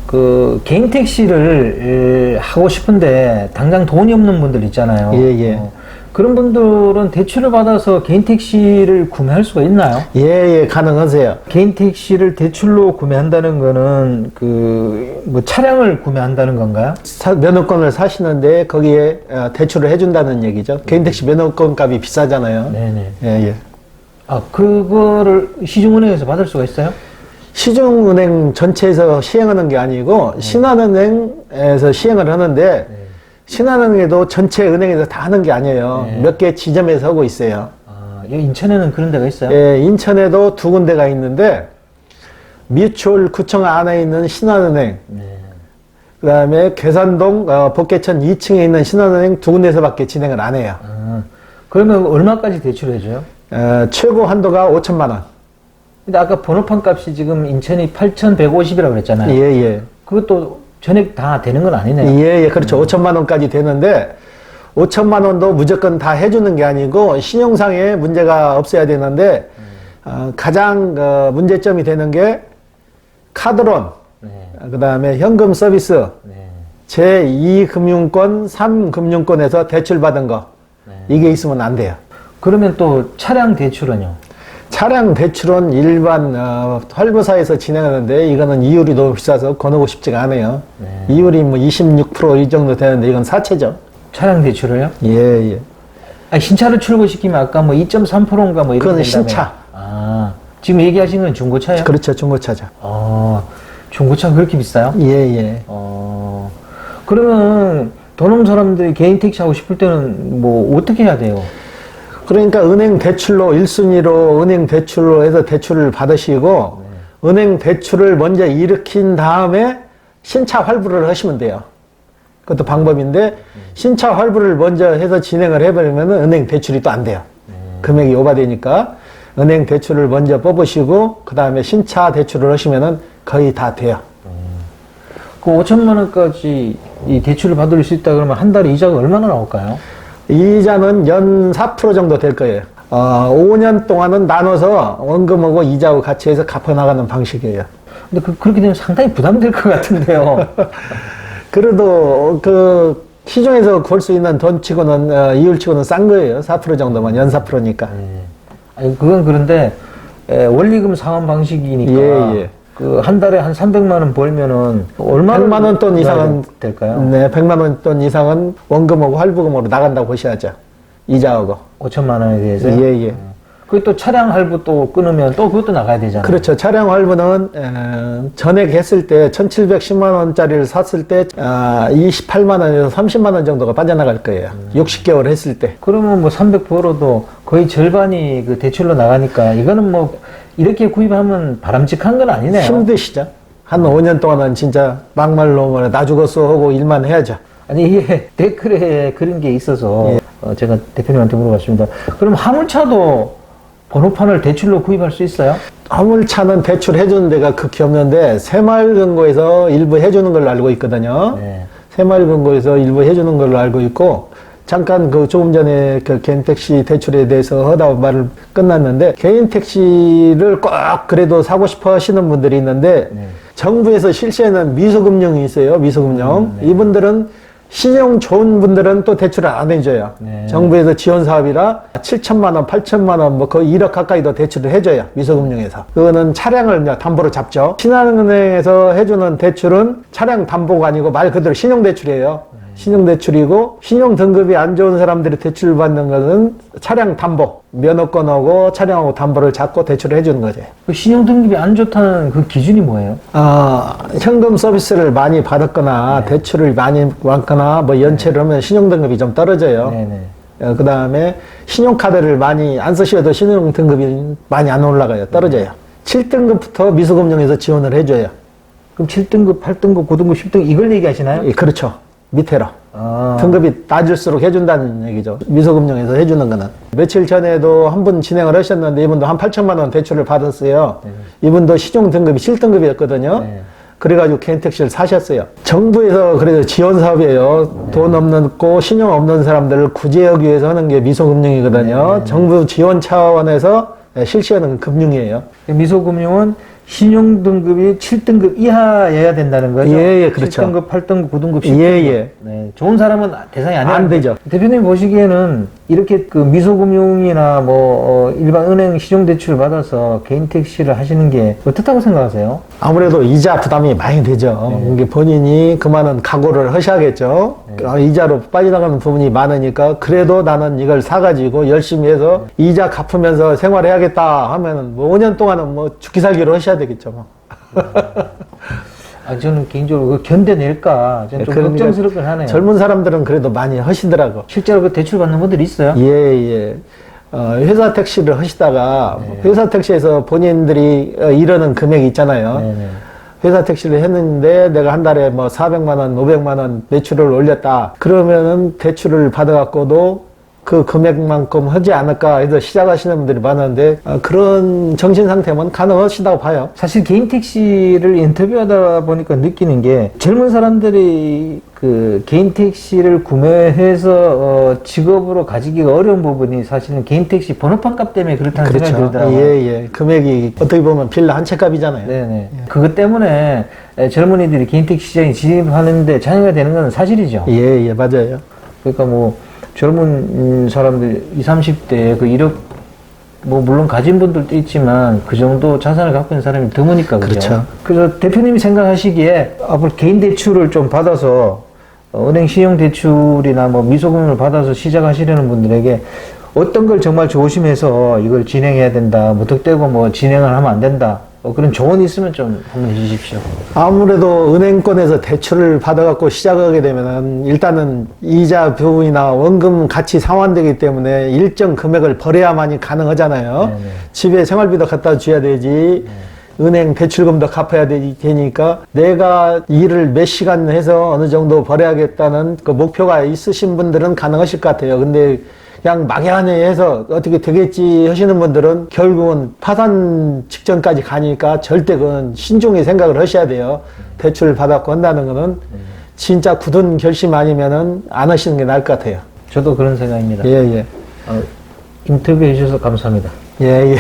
그 개인 택시를 하고 싶은데 당장 돈이 없는 분들 있잖아요. 예, 예. 그런 분들은 대출을 받아서 개인 택시를 구매할 수가 있나요? 예, 예, 가능하세요. 개인 택시를 대출로 구매한다는 거는 그 뭐 차량을 구매한다는 건가요? 면허권을 사시는데 거기에 대출을 해준다는 얘기죠. 개인 택시 면허권 값이 비싸잖아요. 네네. 예, 예. 아, 그거를 시중은행에서 받을 수가 있어요? 시중은행 전체에서 시행하는 게 아니고 신한은행에서 시행을 하는데 신한은행에도 전체 은행에서 다 하는 게 아니에요. 네. 몇 개 지점에서 하고 있어요. 아, 여기 인천에는 그런 데가 있어요? 예, 인천에도 2군데가 있는데 미추홀 구청 안에 있는 신한은행, 네. 그 다음에 계산동 복개천 2층에 있는 신한은행 2군데서밖에 진행을 안 해요. 아, 그러면 얼마까지 대출해줘요? 최고 한도가 5천만 원. 근데 아까 번호판 값이 지금 인천이 8,150이라고 그랬잖아요. 예, 예. 그것도 전액 다 되는 건 아니네요. 예, 예, 그렇죠. 5천만 원까지 되는데 5천만 원도 무조건 다 해주는 게 아니고 신용상에 문제가 없어야 되는데 가장 문제점이 되는 게 카드론, 네. 그 다음에 현금 서비스, 네. 제2금융권, 3금융권에서 대출받은 거 이게 있으면 안 돼요. 그러면 또 차량 대출은요? 차량 대출은 일반 할부사에서 진행하는데 이거는 이율이 너무 비싸서 권하고 싶지가 않아요. 네. 이율이 뭐 26% 이 정도 되는데 이건 사채죠. 차량 대출을요? 예, 예. 아니, 신차를 출고시키면 아까 뭐 2.3%인가 뭐 이렇게 그건 된다며요. 신차. 아, 지금 얘기하신 건 중고차예요? 그렇죠. 중고차죠. 중고차 그렇게 비싸요? 예, 예. 그러면 돈 없는 사람들이 개인 택시 하고 싶을 때는 뭐 어떻게 해야 돼요? 그러니까 은행 대출로 1순위로 은행 대출로 해서 대출을 받으시고 은행 대출을 먼저 일으킨 다음에 신차 활부를 하시면 돼요. 그것도 방법인데 신차 활부를 먼저 해서 진행을 해버리면 은행 대출이 또 안 돼요. 금액이 오버되니까 은행 대출을 먼저 뽑으시고 그 다음에 신차 대출을 하시면은 거의 다 돼요. 그 5천만 원까지 이 대출을 받을 수 있다 그러면 한 달에 이자가 얼마나 나올까요? 이자는 연 4% 정도 될 거예요. 5년 동안은 나눠서 원금하고 이자하고 같이 해서 갚아나가는 방식이에요. 근데 그렇게 되면 상당히 부담될 것 같은데요. 그래도 그 시중에서 구할 수 있는 돈 치고는 이율 치고는 싼 거예요. 4% 정도면 연 4%니까. 아니, 그건 그런데 원리금 상환 방식이니까 예, 예. 그 한 달에 한 300만 원 벌면은 얼마 100만 원 돈 이상은 될까요? 네, 100만 원 돈 이상은 원금하고 할부금으로 나간다고 보셔야죠. 이자하고. 5천만 원에 대해서. 예, 예. 그게 또 차량 할부 또 끊으면 또 그것도 나가야 되잖아요. 그렇죠. 차량 할부는 전액 했을 때 1,710만 원짜리를 샀을 때 28만 원에서 30만 원 정도가 빠져나갈 거예요. 60개월 했을 때. 그러면 뭐 300 벌어도 거의 절반이 그 대출로 나가니까 이거는 뭐 이렇게 구입하면 바람직한 건 아니네요. 힘드시죠? 한 5년 동안은 진짜 막말로 뭐 나 죽었어 하고 일만 해야죠. 아니 이게 댓글에 그런 게 있어서 제가 대표님한테 물어봤습니다. 그럼 화물차도 번호판을 대출로 구입할 수 있어요? 화물차는 대출 해주는 데가 극히 없는데 새마을금고에서 일부 해주는 걸로 알고 있거든요. 네. 새마을금고에서 일부 해주는 걸로 알고 있고 잠깐 그 조금 전에 그 개인 택시 대출에 대해서 하다 말을 끝났는데 개인 택시를 꼭 그래도 사고 싶어 하시는 분들이 있는데 정부에서 실시하는 미소금융이 있어요. 미소금융. 이분들은 신용 좋은 분들은 또 대출을 안 해줘요. 정부에서 지원 사업이라 7천만 원, 8천만 원, 뭐 거의 1억 가까이도 대출을 해줘요. 미소금융에서. 그거는 차량을 담보로 잡죠. 신한은행에서 해주는 대출은 차량 담보가 아니고 말 그대로 신용대출이에요. 신용대출이고 신용 등급이 안 좋은 사람들이 대출을 받는 것은 차량 담보, 면허권하고 차량하고 담보를 잡고 대출을 해주는 거죠. 그 신용 등급이 안 좋다는 그 기준이 뭐예요? 현금 서비스를 많이 받았거나 대출을 많이 받거나 뭐 연체를 하면 신용 등급이 좀 떨어져요. 네네. 그 다음에 신용카드를 많이 안 쓰셔도 신용 등급이 많이 안 올라가요. 떨어져요. 7등급부터 미소금융에서 지원을 해줘요. 그럼 7등급, 8등급, 9등급, 10등급 이걸 얘기하시나요? 예, 그렇죠. 밑으로. 등급이 낮을수록 해준다는 얘기죠. 미소금융에서 해주는 거는. 며칠 전에도 한 분 진행을 하셨는데 이분도 한 8천만 원 대출을 받았어요. 이분도 시중 등급이 7등급이었거든요. 그래가지고 개인 택시를 사셨어요. 정부에서 그래도 지원 사업이에요. 돈 없고 신용 없는 사람들을 구제하기 위해서 하는 게 미소금융이거든요. 정부 지원 차원에서 실시하는 금융이에요. 미소금융은 신용 등급이 7등급 이하여야 된다는 거죠? 예, 예, 그렇죠. 7등급, 8등급, 9등급, 10등급. 예, 예. 네, 좋은 사람은 대상이 안 되죠. 대표님 보시기에는 이렇게 그 미소금융이나 일반 은행 신용대출을 받아서 개인 택시를 하시는 게 어떻다고 생각하세요? 아무래도 이자 부담이 많이 되죠. 이게 본인이 그만한 각오를 하셔야겠죠. 이자로 빠져나가는 부분이 많으니까 그래도 나는 이걸 사가지고 열심히 해서 이자 갚으면서 생활해야겠다 하면은 뭐 5년 동안은 뭐 죽기 살기로 하셔야 되겠죠. 뭐. 저는 개인적으로 그 견뎌낼까 저는 좀 그러니까 걱정스럽긴 하네요. 젊은 사람들은 그래도 많이 하시더라고. 실제로 그 대출 받는 분들이 있어요? 예, 예. 회사 택시를 하시다가 회사 택시에서 본인들이 이르는 금액이 있잖아요. 네네. 회사 택시를 했는데 내가 한 달에 뭐 400만 원, 500만 원 매출을 올렸다. 그러면은 대출을 받아갖고도 그 금액만큼 하지 않을까 해서 시작하시는 분들이 많은데 그런 정신 상태면 가능하시다고 봐요. 사실 개인 택시를 인터뷰하다 보니까 느끼는 게 젊은 사람들이 그 개인 택시를 구매해서 직업으로 가지기가 어려운 부분이 사실은 개인 택시 번호판 값 때문에 그렇다는 생각이 들더라고요. 예, 예. 금액이 어떻게 보면 빌라 한 채 값이잖아요. 네네. 그것 때문에 젊은이들이 개인 택시 시장에 진입하는데 장애가 되는 건 사실이죠. 예, 예, 맞아요. 그러니까 뭐 젊은 사람들 20, 30대에 그 1억 물론 가진 분들도 있지만 그 정도 자산을 갖고 있는 사람이 드무니까 그죠? 그렇죠. 그래서 대표님이 생각하시기에 앞으로 개인 대출을 좀 받아서 은행 신용 대출이나 미소금융을 받아서 시작하시려는 분들에게 어떤 걸 정말 조심해서 이걸 진행해야 된다, 무턱대고 진행을 하면 안 된다, 그런 조언이 있으면 좀 한번 해주십시오. 아무래도 은행권에서 대출을 받아갖고 시작하게 되면은 일단은 이자 부분이나 원금 같이 상환되기 때문에 일정 금액을 벌어야만이 가능하잖아요. 네네. 집에 생활비도 갖다 줘야 되지. 은행 대출금도 갚아야 되니까 내가 일을 몇 시간 해서 어느 정도 벌어야겠다는 그 목표가 있으신 분들은 가능하실 것 같아요. 근데 그냥 막연히 해서 어떻게 되겠지 하시는 분들은 결국은 파산 직전까지 가니까 절대 그건 신중히 생각을 하셔야 돼요. 대출 받았고 한다는 거는 진짜 굳은 결심 아니면은 안 하시는 게 나을 것 같아요. 저도 그런 생각입니다. 예, 예. 인터뷰해 주셔서 감사합니다. 예, 예.